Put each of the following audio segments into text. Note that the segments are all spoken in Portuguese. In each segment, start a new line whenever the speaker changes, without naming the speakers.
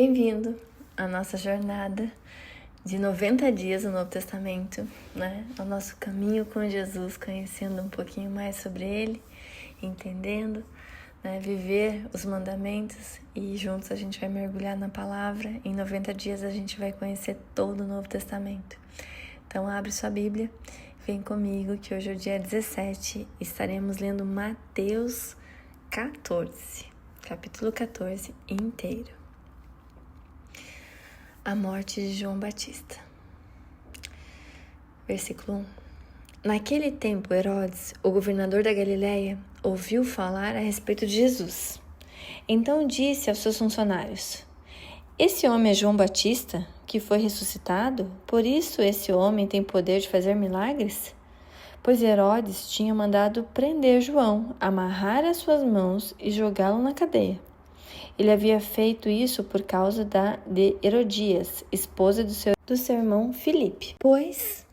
Bem-vindo à nossa jornada de 90 dias no Novo Testamento, né? Ao nosso caminho com Jesus, conhecendo um pouquinho mais sobre Ele, entendendo, né? Viver os mandamentos e juntos a gente vai mergulhar na palavra. Em 90 dias a gente vai conhecer todo o Novo Testamento. Então abre sua Bíblia, vem comigo que hoje é o dia 17 e estaremos lendo Mateus 14, capítulo 14 inteiro. A morte de João Batista. Versículo 1. Naquele tempo, Herodes, o governador da Galileia, ouviu falar a respeito de Jesus. Então disse aos seus funcionários: Esse homem é João Batista, que foi ressuscitado? Por isso esse homem tem poder de fazer milagres? Pois Herodes tinha mandado prender João, amarrar as suas mãos e jogá-lo na cadeia. Ele havia feito isso por causa de Herodias, esposa do seu irmão Filipe. Pois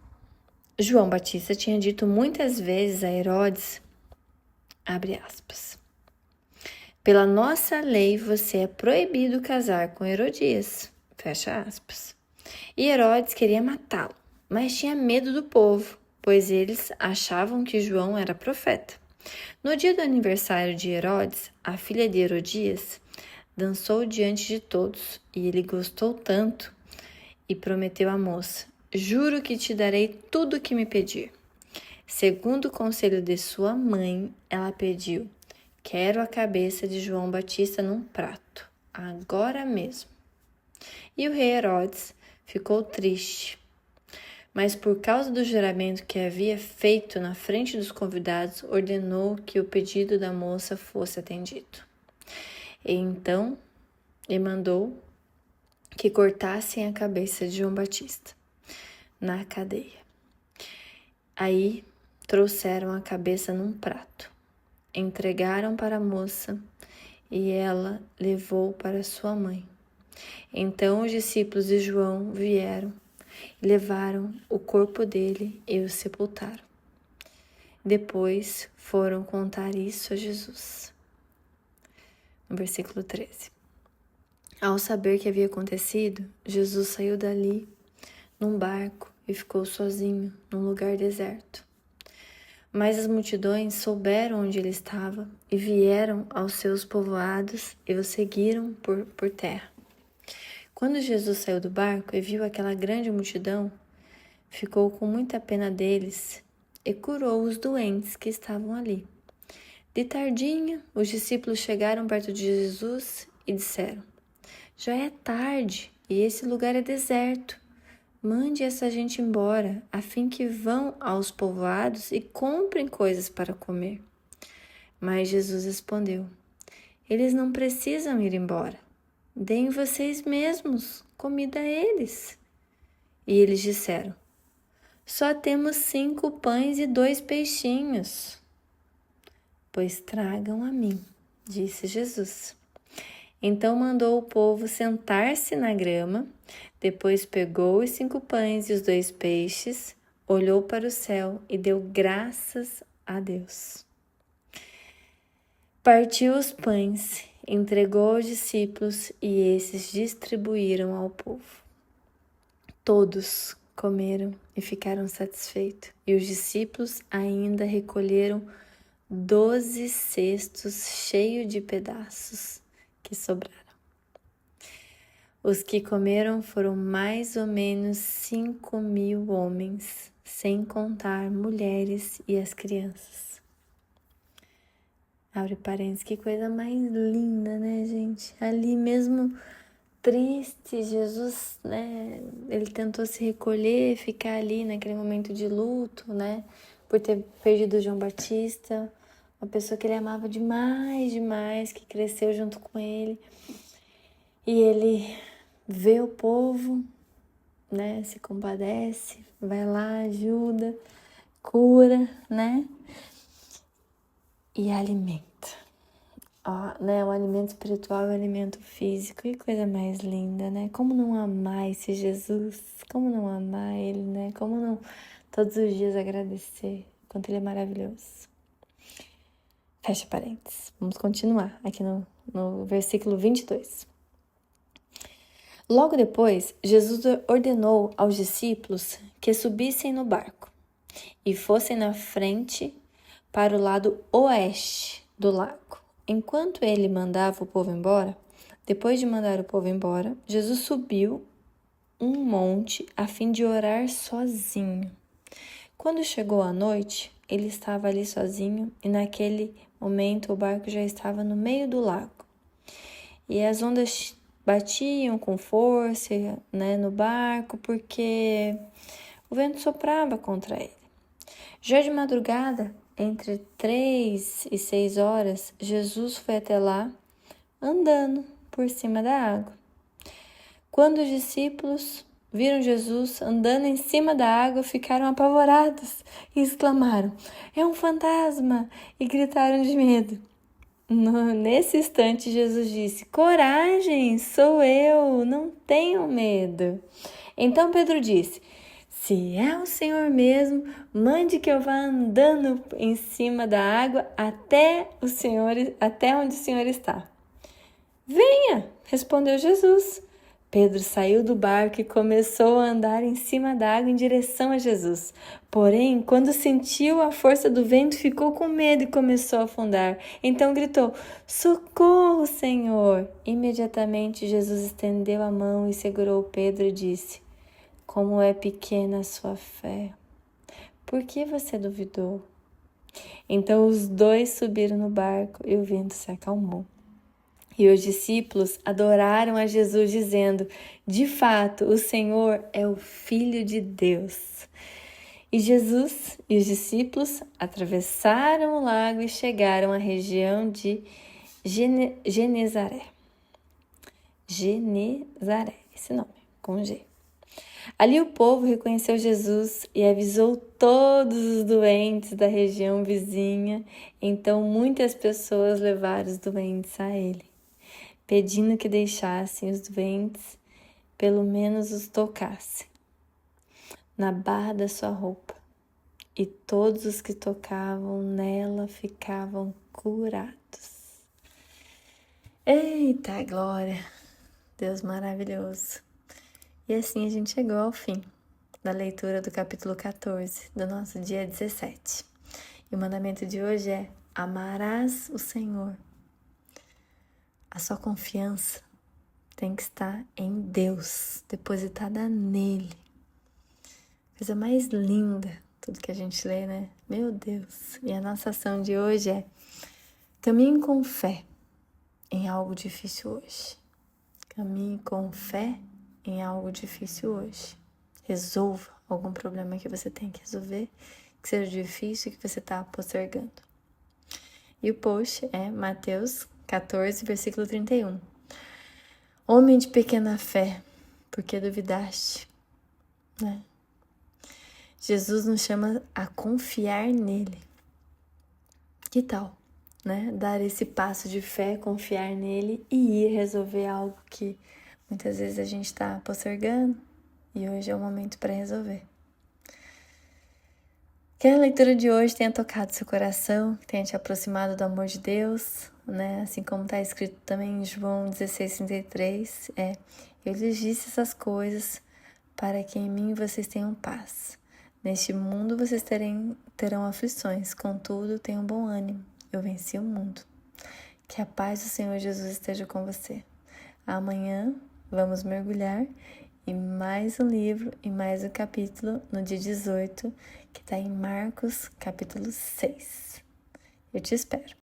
João Batista tinha dito muitas vezes a Herodes, abre aspas, pela nossa lei você é proibido casar com Herodias, fecha aspas. E Herodes queria matá-lo, mas tinha medo do povo, pois eles achavam que João era profeta. No dia do aniversário de Herodes, a filha de Herodias dançou diante de todos, e ele gostou tanto e prometeu à moça: Juro que te darei tudo o que me pedir. Segundo o conselho de sua mãe, ela pediu: Quero a cabeça de João Batista num prato, agora mesmo. E o rei Herodes ficou triste, mas por causa do juramento que havia feito na frente dos convidados, ordenou que o pedido da moça fosse atendido. E então ele mandou que cortassem a cabeça de João Batista na cadeia. Aí trouxeram a cabeça num prato, entregaram para a moça e ela levou para sua mãe. Então os discípulos de João vieram e levaram o corpo dele e o sepultaram. Depois foram contar isso a Jesus. No versículo 13. Ao saber o que havia acontecido, Jesus saiu dali num barco e ficou sozinho num lugar deserto. Mas as multidões souberam onde ele estava e vieram aos seus povoados e o seguiram por terra. Quando Jesus saiu do barco e viu aquela grande multidão, ficou com muita pena deles e curou os doentes que estavam ali. De tardinha, os discípulos chegaram perto de Jesus e disseram: Já é tarde e esse lugar é deserto. Mande essa gente embora, a fim que vão aos povoados e comprem coisas para comer. Mas Jesus respondeu: Eles não precisam ir embora. Deem vocês mesmos comida a eles. E eles disseram: Só temos 5 pães e 2 peixinhos. Pois tragam a mim, disse Jesus. Então mandou o povo sentar-se na grama, depois pegou os 5 pães e os 2 peixes, olhou para o céu e deu graças a Deus. Partiu os pães, entregou aos discípulos e esses distribuíram ao povo. Todos comeram e ficaram satisfeitos, e os discípulos ainda recolheram 12 cestos cheios de pedaços que sobraram. Os que comeram foram mais ou menos 5.000 homens, sem contar mulheres e as crianças. Abre parênteses, que coisa mais linda, né, gente? Ali mesmo triste, Jesus, né, ele tentou se recolher, ficar ali naquele momento de luto, né, por ter perdido João Batista, uma pessoa que ele amava demais, que cresceu junto com ele. E ele vê o povo, né, se compadece, vai lá, ajuda, cura, né, e alimenta. Ó, né, o alimento espiritual e o alimento físico, que coisa mais linda, né? Como não amar esse Jesus? Como não amar ele, né? Como não todos os dias agradecer quanto ele é maravilhoso? Fecha parênteses. Vamos continuar aqui no versículo 22. Logo depois, Jesus ordenou aos discípulos que subissem no barco e fossem na frente para o lado oeste do lago. Enquanto ele mandava o povo embora, depois de mandar o povo embora, Jesus subiu um monte a fim de orar sozinho. Quando chegou a noite, ele estava ali sozinho e naquele momento o barco já estava no meio do lago. E as ondas batiam com força, no barco porque o vento soprava contra ele. Já de madrugada, entre 3 e 6 horas, Jesus foi até lá andando por cima da água. Quando os discípulos viram Jesus andando em cima da água, ficaram apavorados e exclamaram: "É um fantasma!" e gritaram de medo. Nesse instante, Jesus disse: "Coragem, sou eu, não tenham medo." Então Pedro disse: "Se é o Senhor mesmo, mande que eu vá andando em cima da água até onde o Senhor está." "Venha", respondeu Jesus. Pedro saiu do barco e começou a andar em cima da água em direção a Jesus. Porém, quando sentiu a força do vento, ficou com medo e começou a afundar. Então gritou: "Socorro, Senhor!" Imediatamente Jesus estendeu a mão e segurou Pedro e disse: "Como é pequena a sua fé! Por que você duvidou?" Então os dois subiram no barco e o vento se acalmou. E os discípulos adoraram a Jesus, dizendo: "De fato, o Senhor é o Filho de Deus." E Jesus e os discípulos atravessaram o lago e chegaram à região de Genezaré. Genezaré, esse nome, com G. Ali o povo reconheceu Jesus e avisou todos os doentes da região vizinha. Então muitas pessoas levaram os doentes a ele, pedindo que deixassem os doentes, pelo menos os tocassem na barra da sua roupa. E todos os que tocavam nela ficavam curados. Eita glória! Deus maravilhoso! E assim a gente chegou ao fim da leitura do capítulo 14 do nosso dia 17. E o mandamento de hoje é: amarás o Senhor. A sua confiança tem que estar em Deus, depositada nele. Coisa mais linda, tudo que a gente lê, né? Meu Deus! E a nossa ação de hoje é: caminhe com fé em algo difícil hoje. Caminhe com fé em algo difícil hoje. Resolva algum problema que você tem que resolver, que seja difícil e que você está postergando. E o post é Mateus 14, versículo 31. Homem de pequena fé, por que duvidaste? Né? Jesus nos chama a confiar nele. Que tal, né? Dar esse passo de fé, confiar nele e ir resolver algo que muitas vezes a gente está postergando e hoje é o momento para resolver. Que a leitura de hoje tenha tocado seu coração, tenha te aproximado do amor de Deus, né? Assim como está escrito também em João 16:33, eu lhes disse essas coisas para que em mim vocês tenham paz. Neste mundo vocês terão aflições, contudo tenham bom ânimo, eu venci o mundo. Que a paz do Senhor Jesus esteja com você. Amanhã vamos mergulhar em mais um livro e mais um capítulo no dia 18, que está em Marcos, capítulo 6. Eu te espero.